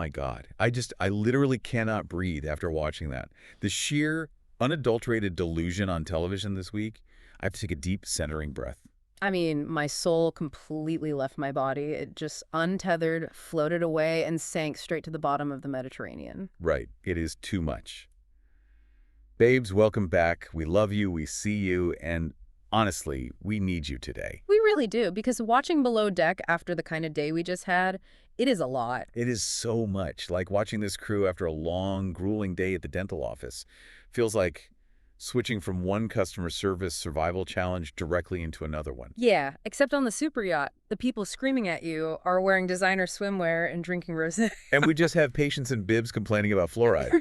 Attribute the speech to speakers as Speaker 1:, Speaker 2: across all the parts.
Speaker 1: my God. I literally cannot breathe after watching that. The sheer, unadulterated delusion on television this week, I have to take a deep, centering breath.
Speaker 2: I mean, my soul completely left my body. It just untethered, floated away, and sank straight to the bottom of the Mediterranean.
Speaker 1: Right. It is too much. Babes, welcome back. We love you. We see you. And honestly, we need you today.
Speaker 2: We really do, because watching below deck after the kind of day we just had, it is a lot.
Speaker 1: It is so much like watching this crew after a long, grueling day at the dental office. Feels like switching from one customer service survival challenge directly into another one.
Speaker 2: Yeah, except on the super yacht, the people screaming at you are wearing designer swimwear and drinking rosé.
Speaker 1: And we just have patients and bibs complaining about fluoride.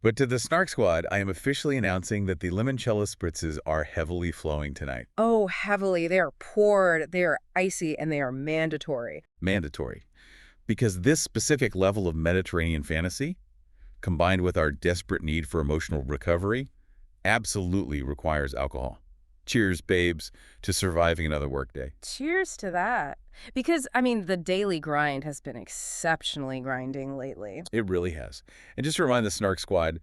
Speaker 1: But to the Snark Squad, I am officially announcing that the limoncello spritzes are heavily flowing tonight.
Speaker 2: Oh, heavily. They are poured, they are icy, and they are mandatory.
Speaker 1: Mandatory. Because this specific level of Mediterranean fantasy, combined with our desperate need for emotional recovery, absolutely requires alcohol. Cheers, babes, to surviving another workday.
Speaker 2: Cheers to that. Because, I mean, the daily grind has been exceptionally grinding lately.
Speaker 1: It really has. And just to remind the Snark Squad,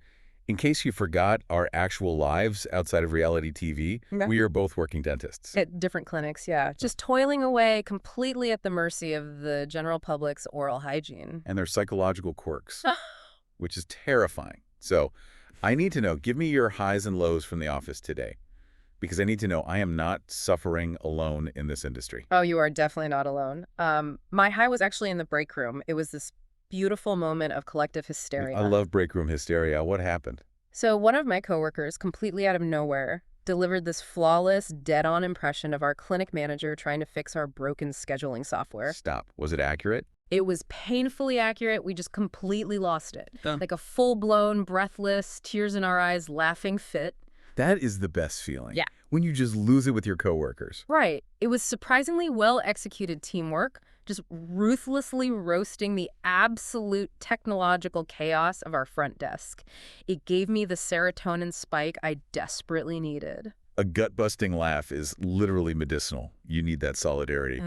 Speaker 1: in case you forgot our actual lives outside of reality TV,
Speaker 2: Yeah.
Speaker 1: we are both working dentists.
Speaker 2: At different clinics, yeah. Just toiling away completely at the mercy of the general public's oral hygiene.
Speaker 1: And their psychological quirks, which is terrifying. So I need to know, give me your highs and lows from the office today. Because I need to know I am not suffering alone in this industry.
Speaker 2: Oh, you are definitely not alone. My high was actually in the break room. It was this beautiful moment of collective hysteria.
Speaker 1: I love break room hysteria. What happened?
Speaker 2: So one of my coworkers, completely out of nowhere, delivered this flawless, dead-on impression of our clinic manager trying to fix our broken scheduling software.
Speaker 1: Stop. Was it accurate?
Speaker 2: It was painfully accurate. We just completely lost it. Like a full-blown, breathless, tears in our eyes, laughing fit.
Speaker 1: That is the best feeling.
Speaker 2: Yeah.
Speaker 1: When you just lose it with your coworkers.
Speaker 2: Right. It was surprisingly well-executed teamwork, just ruthlessly roasting the absolute technological chaos of our front desk. It gave me the serotonin spike I desperately needed.
Speaker 1: A gut-busting laugh is literally medicinal. You need that solidarity.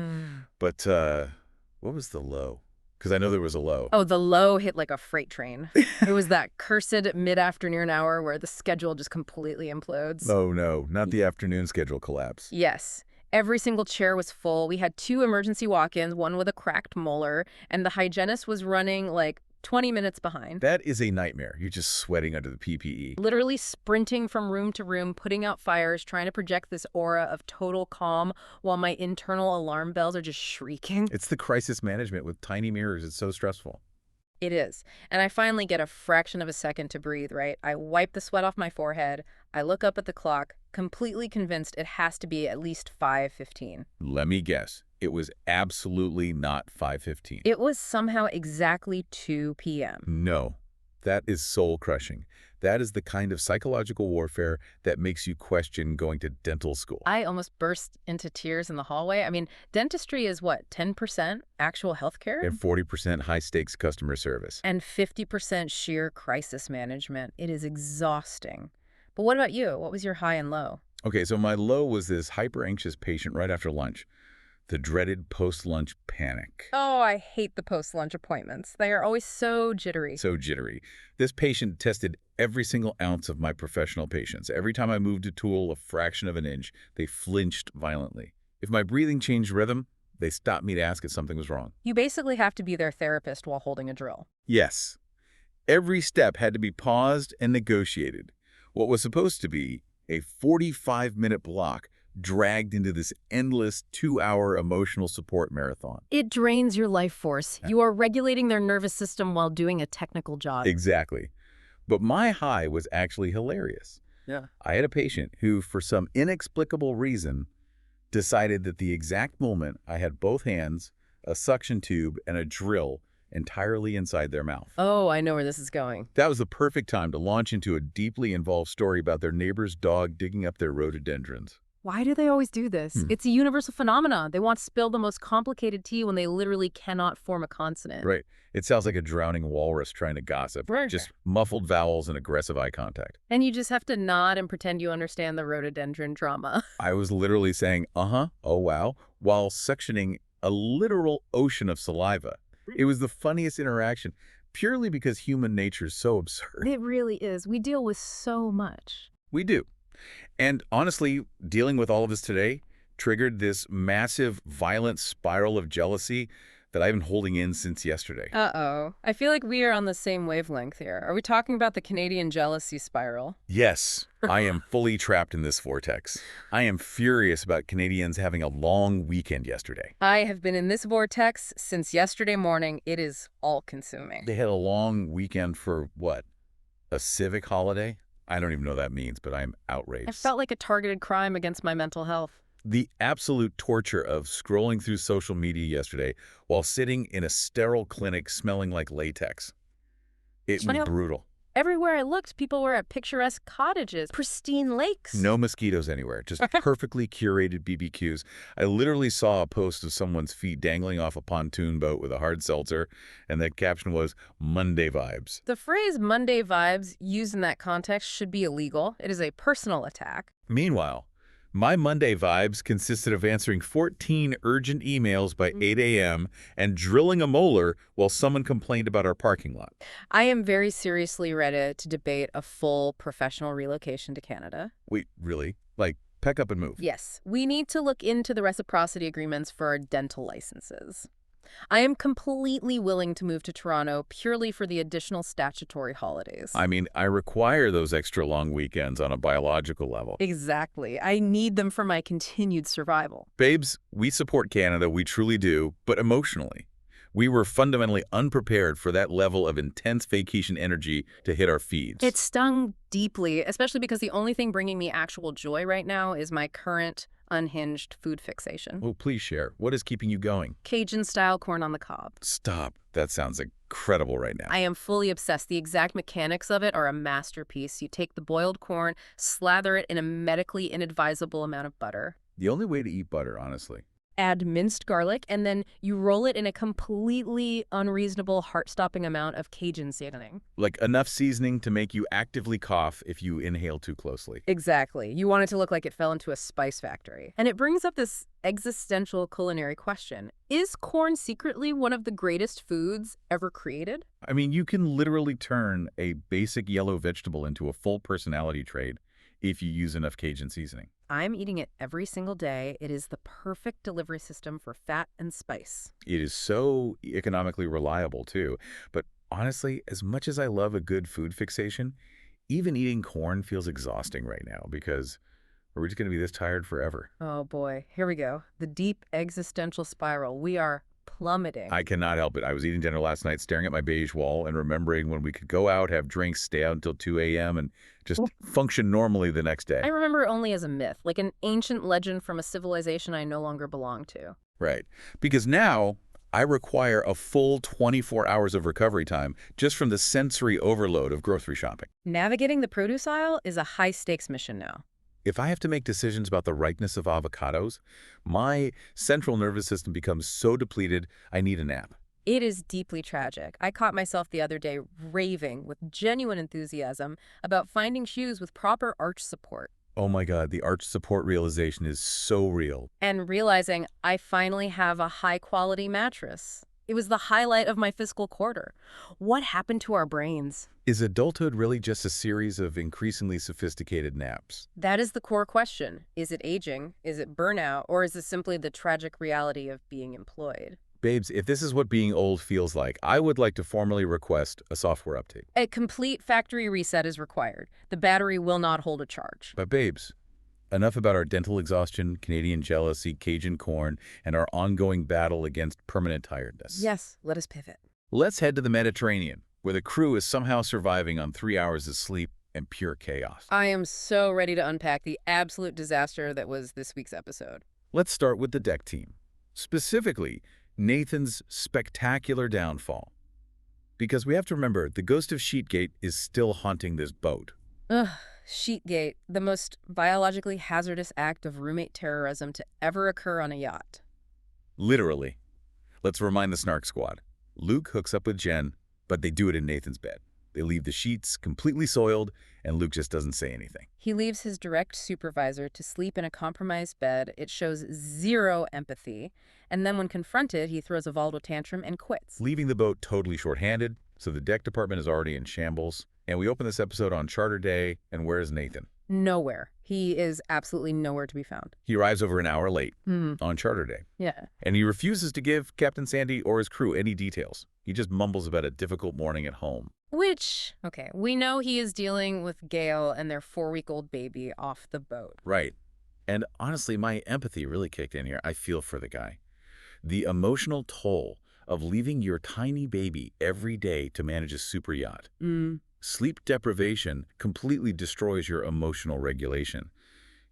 Speaker 1: But what was the low? Because I know there was a low.
Speaker 2: Oh, the low hit like a freight train. It was that cursed mid-afternoon hour where the schedule just completely implodes.
Speaker 1: Oh, no. Not the afternoon schedule collapse.
Speaker 2: Yes. Every single chair was full. We had 2 emergency walk-ins, one with a cracked molar, and the hygienist was running like 20 minutes behind.
Speaker 1: That is a nightmare. You're just sweating under the PPE.
Speaker 2: Literally sprinting from room to room, putting out fires, trying to project this aura of total calm while my internal alarm bells are just shrieking.
Speaker 1: It's the crisis management with tiny mirrors. It's so stressful.
Speaker 2: It is. And I finally get a fraction of a second to breathe, right? I wipe the sweat off my forehead. I look up at the clock, completely convinced it has to be at least 5:15.
Speaker 1: Let me guess. It was absolutely not 5:15.
Speaker 2: It was somehow exactly 2 p.m.
Speaker 1: No. That is soul-crushing. That is the kind of psychological warfare that makes you question going to dental school.
Speaker 2: I almost burst into tears in the hallway. I mean, dentistry is what, 10% actual healthcare?
Speaker 1: And 40% high-stakes customer service.
Speaker 2: And 50% sheer crisis management. It is exhausting. But what about you? What was your high and low?
Speaker 1: Okay, so my low was this hyper-anxious patient right after lunch. The dreaded post-lunch panic.
Speaker 2: Oh, I hate the post-lunch appointments. They are always so jittery.
Speaker 1: So jittery. This patient tested every single ounce of my professional patience. Every time I moved a tool a fraction of an inch, they flinched violently. If my breathing changed rhythm, they stopped me to ask if something was wrong.
Speaker 2: You basically have to be their therapist while holding a drill.
Speaker 1: Yes. Every step had to be paused and negotiated. What was supposed to be a 45-minute block dragged into this endless 2-hour emotional support marathon.
Speaker 2: It drains your life force. You are regulating their nervous system while doing a technical job.
Speaker 1: Exactly. But my high was actually hilarious.
Speaker 2: Yeah.
Speaker 1: I had a patient who, for some inexplicable reason, decided that the exact moment I had both hands, a suction tube, and a drill entirely inside their mouth.
Speaker 2: Oh, I know where this is going.
Speaker 1: That was the perfect time to launch into a deeply involved story about their neighbor's dog digging up their rhododendrons.
Speaker 2: Why do they always do this? It's a universal phenomenon. They want to spill the most complicated tea when they literally cannot form a consonant.
Speaker 1: Right. It sounds like a drowning walrus trying to gossip.
Speaker 2: Right.
Speaker 1: Just muffled vowels and aggressive eye contact.
Speaker 2: And you just have to nod and pretend you understand the rhododendron drama.
Speaker 1: I was literally saying, uh-huh, oh wow, while suctioning a literal ocean of saliva. It was the funniest interaction, purely because human nature is so absurd.
Speaker 2: It really is. We deal with so much.
Speaker 1: We do. And honestly, dealing with all of this today triggered this massive, violent spiral of jealousy that I've been holding in since yesterday.
Speaker 2: Uh-oh. I feel like we are on the same wavelength here. Are we talking about the Canadian jealousy spiral?
Speaker 1: Yes, I am fully trapped in this vortex. I am furious about Canadians having a long weekend yesterday.
Speaker 2: I have been in this vortex since yesterday morning. It is all-consuming.
Speaker 1: They had a long weekend for what? A civic holiday? I don't even know what that means, but I'm outraged.
Speaker 2: I felt like a targeted crime against my mental health.
Speaker 1: The absolute torture of scrolling through social media yesterday while sitting in a sterile clinic smelling like latex. It was brutal.
Speaker 2: Everywhere I looked, people were at picturesque cottages, pristine lakes.
Speaker 1: No mosquitoes anywhere, just perfectly curated BBQs. I literally saw a post of someone's feet dangling off a pontoon boat with a hard seltzer, and the caption was, Monday vibes.
Speaker 2: The phrase Monday vibes used in that context should be illegal. It is a personal attack.
Speaker 1: Meanwhile, my Monday vibes consisted of answering 14 urgent emails by 8 a.m. and drilling a molar while someone complained about our parking lot.
Speaker 2: I am very seriously ready to debate a full professional relocation to Canada.
Speaker 1: Wait, really? Like, pack up and move?
Speaker 2: Yes, we need to look into the reciprocity agreements for our dental licenses. I am completely willing to move to Toronto purely for the additional statutory holidays.
Speaker 1: I mean, I require those extra long weekends on a biological level.
Speaker 2: Exactly. I need them for my continued survival.
Speaker 1: Babes, we support Canada, we truly do, but emotionally. We were fundamentally unprepared for that level of intense vacation energy to hit our feeds.
Speaker 2: It stung deeply, especially because the only thing bringing me actual joy right now is my current unhinged food fixation.
Speaker 1: Oh, please share. What is keeping you going?
Speaker 2: Cajun-style corn on the cob.
Speaker 1: Stop. That sounds incredible right now.
Speaker 2: I am fully obsessed. The exact mechanics of it are a masterpiece. You take the boiled corn, slather it in a medically inadvisable amount of butter.
Speaker 1: The only way to eat butter, honestly.
Speaker 2: Add minced garlic, and then you roll it in a completely unreasonable, heart-stopping amount of Cajun seasoning.
Speaker 1: Like enough seasoning to make you actively cough if you inhale too closely.
Speaker 2: Exactly. You want it to look like it fell into a spice factory. And it brings up this existential culinary question. Is corn secretly one of the greatest foods ever created?
Speaker 1: I mean, you can literally turn a basic yellow vegetable into a full personality trait if you use enough Cajun seasoning.
Speaker 2: I'm eating it every single day. It is the perfect delivery system for fat and spice.
Speaker 1: It is so economically reliable, too. But honestly, as much as I love a good food fixation, even eating corn feels exhausting right now because we're just going to be this tired forever.
Speaker 2: Oh boy, here we go. The deep existential spiral. We are plummeting.
Speaker 1: I cannot help it. I was eating dinner last night, staring at my beige wall and remembering when we could go out, have drinks, stay out until 2 a.m. and just function normally the next day.
Speaker 2: I remember it only as a myth, like an ancient legend from a civilization I no longer belong to.
Speaker 1: Right. Because now I require a full 24 hours of recovery time just from the sensory overload of grocery shopping.
Speaker 2: Navigating the produce aisle is a high-stakes mission now.
Speaker 1: If I have to make decisions about the ripeness of avocados, my central nervous system becomes so depleted, I need a nap.
Speaker 2: It is deeply tragic. I caught myself the other day raving with genuine enthusiasm about finding shoes with proper arch support.
Speaker 1: Oh my God, the arch support realization is so real.
Speaker 2: And realizing I finally have a high-quality mattress. It was the highlight of my fiscal quarter. What happened to our brains?
Speaker 1: Is adulthood really just a series of increasingly sophisticated naps?
Speaker 2: That is the core question. Is it aging? Is it burnout? Or is it simply the tragic reality of being employed?
Speaker 1: Babes, if this is what being old feels like, I would like to formally request a software update.
Speaker 2: A complete factory reset is required. The battery will not hold a charge.
Speaker 1: But babes, enough about our dental exhaustion, Canadian jealousy, Cajun corn, and our ongoing battle against permanent tiredness.
Speaker 2: Yes, let us pivot.
Speaker 1: Let's head to the Mediterranean, where the crew is somehow surviving on 3 hours of sleep and pure chaos.
Speaker 2: I am so ready to unpack the absolute disaster that was this week's episode.
Speaker 1: Let's start with the deck team. Specifically, Nathan's spectacular downfall. Because we have to remember, the ghost of Sheetgate is still haunting this boat.
Speaker 2: Ugh, Sheetgate, the most biologically hazardous act of roommate terrorism to ever occur on a yacht.
Speaker 1: Literally. Let's remind the Snark Squad. Luke hooks up with Jen, but they do it in Nathan's bed. They leave the sheets completely soiled, and Luke just doesn't say anything.
Speaker 2: He leaves his direct supervisor to sleep in a compromised bed. It shows zero empathy. And then when confronted, he throws a volatile tantrum and quits.
Speaker 1: Leaving the boat totally short-handed, so the deck department is already in shambles. And we open this episode on charter day, and where's Nathan?
Speaker 2: Nowhere. He is absolutely nowhere to be found.
Speaker 1: He arrives over an hour late on charter day.
Speaker 2: Yeah.
Speaker 1: And he refuses to give Captain Sandy or his crew any details. He just mumbles about a difficult morning at home.
Speaker 2: Which, okay, we know he is dealing with Gail and their 4-week-old baby off the boat.
Speaker 1: Right. And honestly, my empathy really kicked in here. I feel for the guy. The emotional toll of leaving your tiny baby every day to manage a super yacht. Sleep deprivation completely destroys your emotional regulation.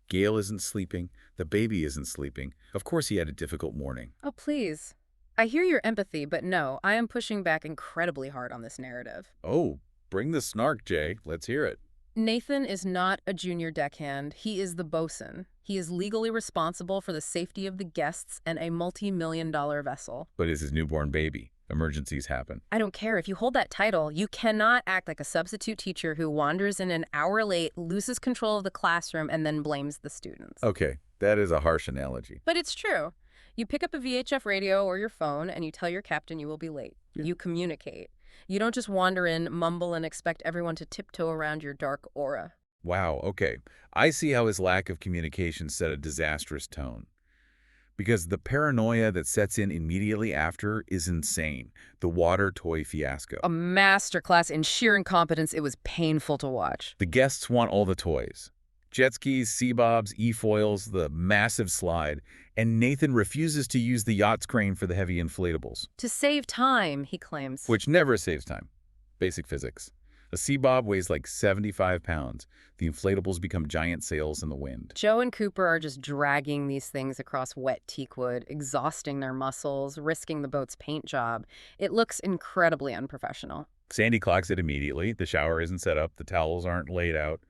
Speaker 1: Gail isn't sleeping. The baby isn't sleeping. Of course he had a difficult morning.
Speaker 2: Oh, please. I hear your empathy, but no, I am pushing back incredibly hard on this narrative.
Speaker 1: Oh, bring the snark, Jay. Let's hear it.
Speaker 2: Nathan is not a junior deckhand. He is the bosun. He is legally responsible for the safety of the guests and a multi-million-dollar vessel.
Speaker 1: But is his newborn baby. Emergencies happen.
Speaker 2: I don't care. If you hold that title, you cannot act like a substitute teacher who wanders in an hour late, loses control of the classroom, and then blames the students.
Speaker 1: Okay, that is a harsh analogy.
Speaker 2: But it's true. You pick up a VHF radio or your phone and you tell your captain you will be late. Yeah. You communicate. You don't just wander in, mumble, and expect everyone to tiptoe around your dark aura.
Speaker 1: Wow, okay. I see how his lack of communication set a disastrous tone. Because the paranoia that sets in immediately after is insane. The water toy fiasco.
Speaker 2: A masterclass in sheer incompetence. It was painful to watch.
Speaker 1: The guests want all the toys. Jet skis, sea bobs, e-foils, the massive slide, and Nathan refuses to use the yacht's crane for the heavy inflatables.
Speaker 2: To save time, he claims.
Speaker 1: Which never saves time. Basic physics. A sea bob weighs like 75 pounds. The inflatables become giant sails in the wind.
Speaker 2: Joe and Cooper are just dragging these things across wet teakwood, exhausting their muscles, risking the boat's paint job. It looks incredibly unprofessional.
Speaker 1: Sandy clocks it immediately. The shower isn't set up. The towels aren't laid out.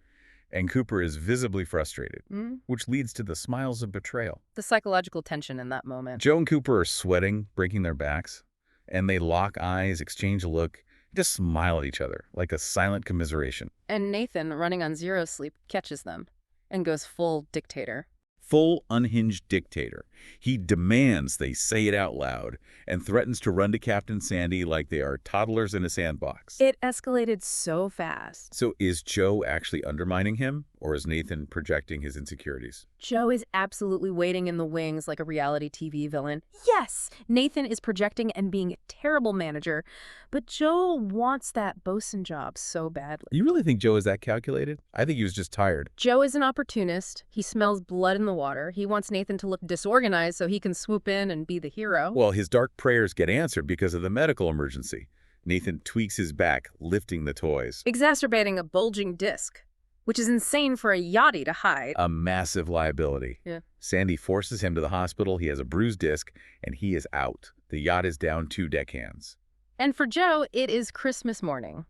Speaker 1: And Cooper is visibly frustrated, which leads to the smiles of betrayal.
Speaker 2: The psychological tension in that moment.
Speaker 1: Joe and Cooper are sweating, breaking their backs, and they lock eyes, exchange a look, just smile at each other, like a silent commiseration.
Speaker 2: And Nathan, running on zero sleep, catches them and goes full dictator.
Speaker 1: Full unhinged dictator. He demands they say it out loud and threatens to run to Captain Sandy like they are toddlers in a sandbox.
Speaker 2: It escalated so fast.
Speaker 1: So is Joe actually undermining him, or is Nathan projecting his insecurities?
Speaker 2: Joe is absolutely waiting in the wings like a reality TV villain. Yes, Nathan is projecting and being a terrible manager, but Joe wants that bosun job so badly.
Speaker 1: You really think Joe is that calculated? I think he was just tired.
Speaker 2: Joe is an opportunist. He smells blood in the water. He wants Nathan to look disorganized so he can swoop in and be the hero.
Speaker 1: Well, his dark prayers get answered because of the medical emergency. Nathan tweaks his back, lifting the toys.
Speaker 2: Exacerbating a bulging disc, which is insane for a yachty to hide.
Speaker 1: A massive liability.
Speaker 2: Yeah.
Speaker 1: Sandy forces him to the hospital. He has a bruised disc, and he is out. The yacht is down 2 deckhands.
Speaker 2: And for Joe, it is Christmas morning.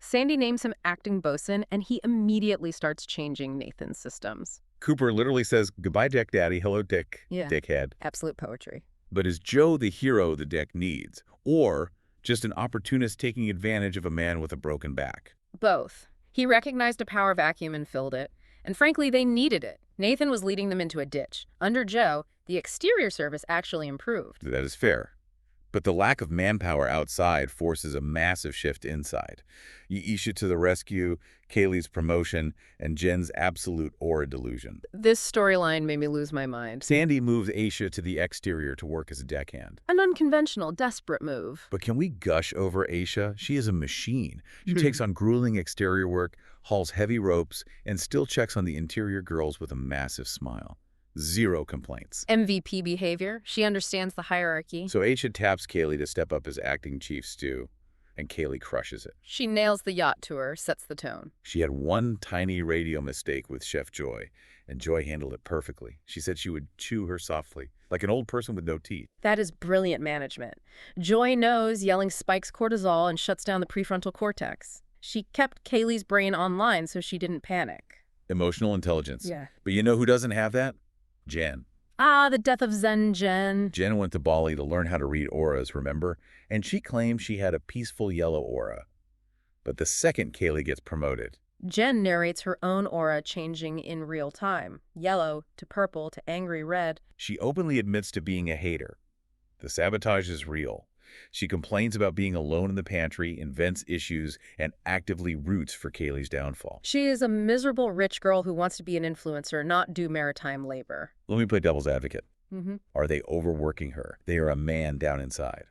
Speaker 2: Sandy names him acting bosun, and he immediately starts changing Nathan's systems.
Speaker 1: Cooper literally says, "Goodbye, Deck Daddy. Hello, Dick."
Speaker 2: Yeah.
Speaker 1: Dickhead.
Speaker 2: Absolute poetry.
Speaker 1: But is Joe the hero the deck needs, or just an opportunist taking advantage of a man with a broken back?
Speaker 2: Both. He recognized a power vacuum and filled it. And frankly, they needed it. Nathan was leading them into a ditch. Under Joe, the exterior service actually improved.
Speaker 1: That is fair. But the lack of manpower outside forces a massive shift inside. Aesha to the rescue, Kaylee's promotion, and Jen's absolute aura delusion.
Speaker 2: This storyline made me lose my mind.
Speaker 1: Sandy moves Aesha to the exterior to work as a deckhand.
Speaker 2: An unconventional, desperate move.
Speaker 1: But can we gush over Aesha? She is a machine. She takes on grueling exterior work, hauls heavy ropes, and still checks on the interior girls with a massive smile. Zero complaints.
Speaker 2: MVP behavior. She understands the hierarchy.
Speaker 1: So Aesha taps Kaylee to step up as acting Chief Stew, and Kaylee crushes it.
Speaker 2: She nails the yacht tour, sets the tone.
Speaker 1: She had one tiny radio mistake with Chef Joy, and Joy handled it perfectly. She said she would chew her softly, like an old person with no teeth.
Speaker 2: That is brilliant management. Joy knows yelling spikes cortisol and shuts down the prefrontal cortex. She kept Kaylee's brain online so she didn't panic.
Speaker 1: Emotional intelligence.
Speaker 2: Yeah.
Speaker 1: But you know who doesn't have that? Jen.
Speaker 2: Ah, the death of Zen Jen.
Speaker 1: Jen went to Bali to learn how to read auras, remember? And she claimed she had a peaceful yellow aura. But the second Kaylee gets promoted,
Speaker 2: Jen narrates her own aura changing in real time, yellow to purple to angry red.
Speaker 1: she openly admits to being a hater. The sabotage is real. She complains about being alone in the pantry, invents issues, and actively roots for Kaylee's downfall.
Speaker 2: She is a miserable rich girl who wants to be an influencer, not do maritime labor.
Speaker 1: Let me play devil's advocate.
Speaker 2: Mm-hmm.
Speaker 1: Are they overworking her? They are a man down inside.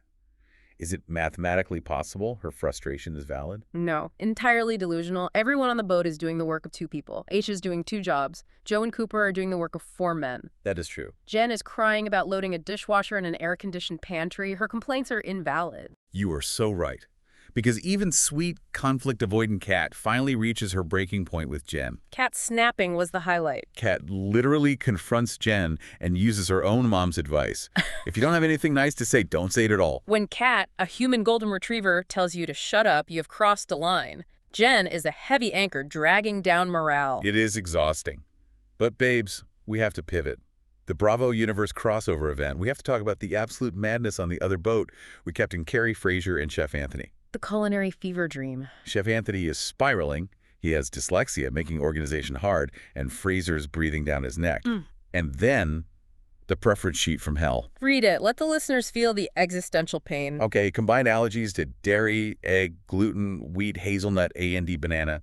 Speaker 1: Is it mathematically possible her frustration is valid?
Speaker 2: No, entirely delusional. Everyone on the boat is doing the work of two people. Aisha's doing two jobs. Joe and Cooper are doing the work of four men.
Speaker 1: That is true.
Speaker 2: Jen is crying about loading a dishwasher in an air-conditioned pantry. Her complaints are invalid.
Speaker 1: You are so right. Because even sweet, conflict-avoidant Kat finally reaches her breaking point with Jen.
Speaker 2: Kat snapping was the highlight.
Speaker 1: Kat literally confronts Jen and uses her own mom's advice. If you don't have anything nice to say, don't say it at all.
Speaker 2: When Kat, a human golden retriever, tells you to shut up, you have crossed a line. Jen is a heavy anchor dragging down morale.
Speaker 1: It is exhausting. But babes, we have to pivot. The Bravo Universe crossover event. We have to talk about the absolute madness on the other boat with Captain Carrie Fraser and Chef Anthony.
Speaker 2: The culinary fever dream.
Speaker 1: Chef Anthony is spiraling. He has dyslexia, making organization hard, and Fraser's breathing down his neck. And then, the preference sheet from hell.
Speaker 2: Read it. Let the listeners feel the existential pain.
Speaker 1: Okay, combined allergies to dairy, egg, gluten, wheat, hazelnut, A&D banana.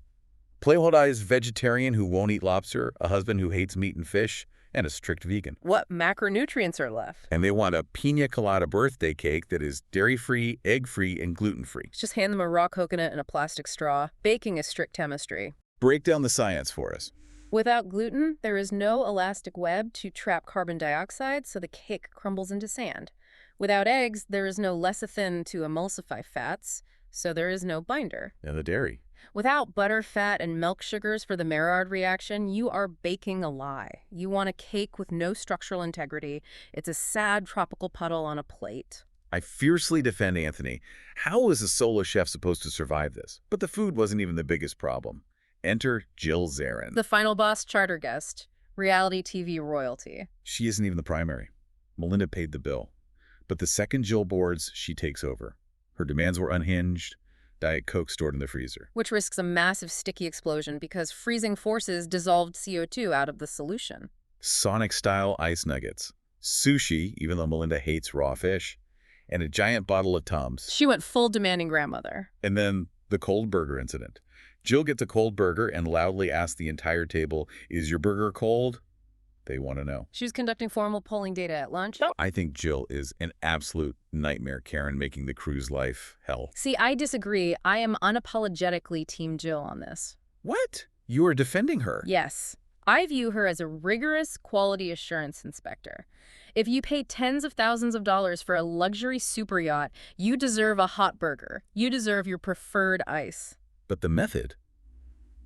Speaker 1: Playholdized vegetarian who won't eat lobster, a husband who hates meat and fish, and a strict vegan.
Speaker 2: What macronutrients are left?
Speaker 1: And they want a pina colada birthday cake that is dairy-free, egg-free, and gluten-free.
Speaker 2: Just hand them a raw coconut and a plastic straw. Baking is strict chemistry.
Speaker 1: Break down the science for us.
Speaker 2: Without gluten, there is no elastic web to trap carbon dioxide, so the cake crumbles into sand. Without eggs, there is no lecithin to emulsify fats, so there is no binder.
Speaker 1: And the dairy.
Speaker 2: Without butter, fat, and milk sugars for the Maillard reaction, you are baking a lie. You want a cake with no structural integrity. It's a sad tropical puddle on a plate.
Speaker 1: I fiercely defend Anthony. How was a solo chef supposed to survive this? But the food wasn't even the biggest problem. Enter Jill Zarin.
Speaker 2: The final boss charter guest, reality TV royalty.
Speaker 1: She isn't even the primary. Melinda paid the bill. But the second Jill boards, she takes over. Her demands were unhinged. Diet Coke stored in the freezer.
Speaker 2: Which risks a massive sticky explosion because freezing forces dissolved CO2 out of the solution.
Speaker 1: Sonic-style ice nuggets. Sushi, even though Melinda hates raw fish. And a giant bottle of Tums.
Speaker 2: She went full demanding grandmother.
Speaker 1: And then the cold burger incident. Jill gets a cold burger and loudly asks the entire table, "Is your burger cold?" They want to know.
Speaker 2: She was conducting formal polling data at lunch.
Speaker 1: I think Jill is an absolute nightmare Karen, making the crew's life hell.
Speaker 2: See, I disagree. I am unapologetically Team Jill on this.
Speaker 1: What? You are defending her?
Speaker 2: Yes. I view her as a rigorous quality assurance inspector. If you pay tens of thousands of dollars for a luxury super yacht, you deserve a hot burger. You deserve your preferred ice.
Speaker 1: But the method?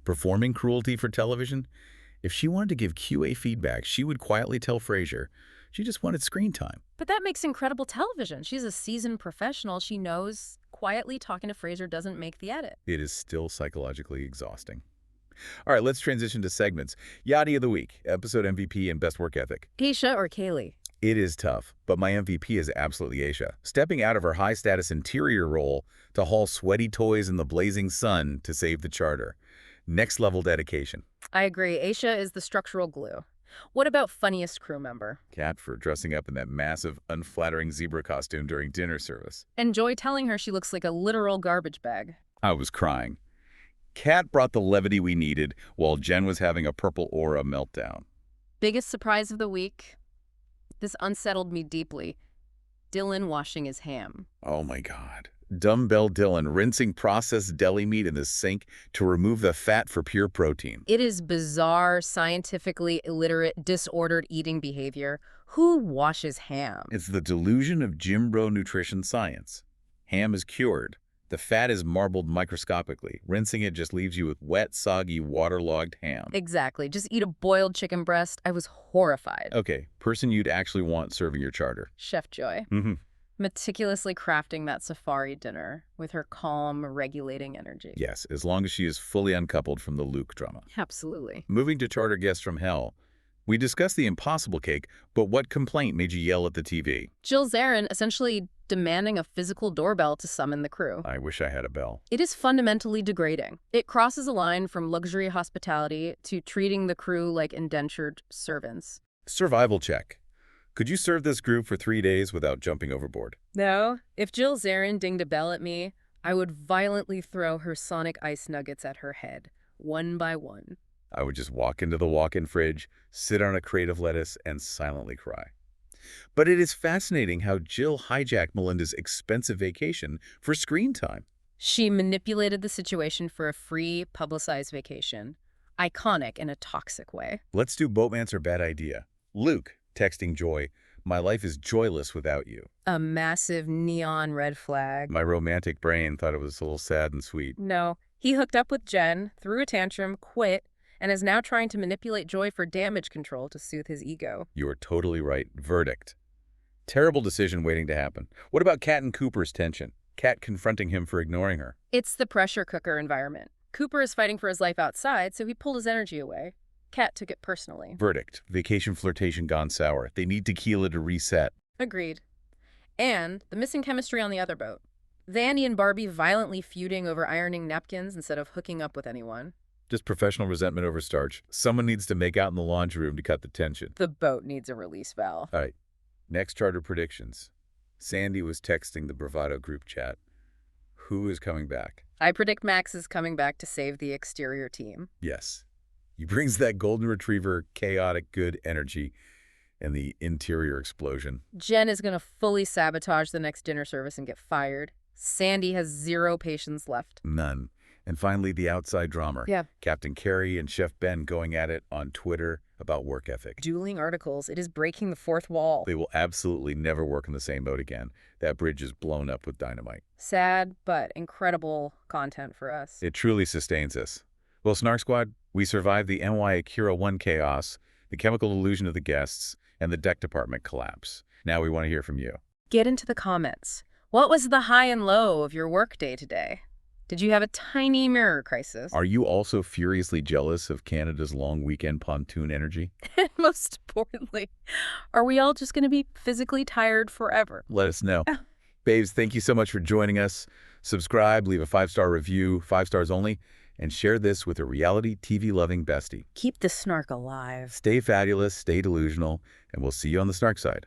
Speaker 1: Performing cruelty for television? If she wanted to give QA feedback, she would quietly tell Fraser she just wanted screen time.
Speaker 2: But that makes incredible television. She's a seasoned professional. She knows quietly talking to Fraser doesn't make the edit.
Speaker 1: It is still psychologically exhausting. All right, let's transition to segments. Yachty of the Week, episode MVP, and best work ethic.
Speaker 2: Aisha or Kaylee?
Speaker 1: It is tough, but my MVP is absolutely Aisha, stepping out of her high-status interior role to haul sweaty toys in the blazing sun to save the charter. Next-level dedication.
Speaker 2: I agree. Aisha is the structural glue. What about funniest crew member?
Speaker 1: Kat for dressing up in that massive, unflattering zebra costume during dinner service.
Speaker 2: And Joy telling her she looks like a literal garbage bag.
Speaker 1: I was crying. Kat brought the levity we needed while Jen was having a purple aura meltdown.
Speaker 2: Biggest surprise of the week? This unsettled me deeply. Dylan washing his ham.
Speaker 1: Oh my God. Dumbbell Dylan rinsing processed deli meat in the sink to remove the fat for pure protein.
Speaker 2: It is bizarre, scientifically illiterate, disordered eating behavior. Who washes ham?
Speaker 1: It's the delusion of Jim Bro nutrition science. Ham is cured. The fat is marbled microscopically. Rinsing it just leaves you with wet, soggy, waterlogged ham.
Speaker 2: Exactly. Just eat a boiled chicken breast. I was horrified.
Speaker 1: Okay, person you'd actually want serving your charter.
Speaker 2: Chef Joy.
Speaker 1: Mm-hmm.
Speaker 2: Meticulously crafting that safari dinner with her calm, regulating energy.
Speaker 1: Yes, as long as she is fully uncoupled from the Luke drama.
Speaker 2: Absolutely.
Speaker 1: Moving to charter guests from hell, We discussed the impossible cake, but what complaint made you yell at the TV?
Speaker 2: Jill Zarin essentially demanding a physical doorbell to summon the crew.
Speaker 1: I wish I had a bell.
Speaker 2: It is fundamentally degrading. It crosses a line from luxury hospitality to treating the crew like indentured servants.
Speaker 1: Survival check. Could you serve this group for 3 days without jumping overboard?
Speaker 2: No, if Jill Zarin dinged a bell at me, I would violently throw her sonic ice nuggets at her head, one by one.
Speaker 1: I would just walk into the walk-in fridge, sit on a crate of lettuce, and silently cry. But it is fascinating how Jill hijacked Melinda's expensive vacation for screen time.
Speaker 2: She manipulated the situation for a free, publicized vacation. Iconic in a toxic way.
Speaker 1: Let's do boatman's or bad idea. Luke, texting Joy, "My life is joyless without you."
Speaker 2: A massive neon red flag.
Speaker 1: My romantic brain thought it was a little sad and sweet.
Speaker 2: No, he hooked up with Jen, threw a tantrum, quit, and is now trying to manipulate Joy for damage control to soothe his ego.
Speaker 1: You are totally right. Verdict. Terrible decision waiting to happen. What about Kat and Cooper's tension? Kat confronting him for ignoring her.
Speaker 2: It's the pressure cooker environment. Cooper is fighting for his life outside, so he pulled his energy away. Kat took it personally.
Speaker 1: Verdict. Vacation flirtation gone sour. They need tequila to reset.
Speaker 2: Agreed. And the missing chemistry on the other boat. Vandy and Barbie violently feuding over ironing napkins instead of hooking up with anyone.
Speaker 1: Just professional resentment over starch. Someone needs to make out in the laundry room to cut the tension.
Speaker 2: The boat needs a release valve.
Speaker 1: All right. Next charter predictions. Sandy was texting the Bravado group chat. Who is coming back?
Speaker 2: I predict Max is coming back to save the exterior team.
Speaker 1: Yes. He brings that golden retriever, chaotic good energy, and the interior explosion.
Speaker 2: Jen is going to fully sabotage the next dinner service and get fired. Sandy has zero patience left.
Speaker 1: None. And finally, the outside drama.
Speaker 2: Yeah.
Speaker 1: Captain Carey and Chef Ben going at it on Twitter about work ethic.
Speaker 2: Dueling articles. It is breaking the fourth wall.
Speaker 1: They will absolutely never work in the same boat again. That bridge is blown up with dynamite.
Speaker 2: Sad, but incredible content for us.
Speaker 1: It truly sustains us. Well, Snark Squad, we survived the NY Akira 1 chaos, the chemical illusion of the guests, and the deck department collapse. Now we want to hear from you.
Speaker 2: Get into the comments. What was the high and low of your workday today? Did you have a tiny mirror crisis?
Speaker 1: Are you also furiously jealous of Canada's long weekend pontoon energy?
Speaker 2: And most importantly, are we all just going to be physically tired forever?
Speaker 1: Let us know. Babes, thank you so much for joining us. Subscribe, leave a 5-star review, 5 stars only, and share this with a reality TV-loving bestie.
Speaker 2: Keep the snark alive.
Speaker 1: Stay fabulous, stay delusional, and we'll see you on the snark side.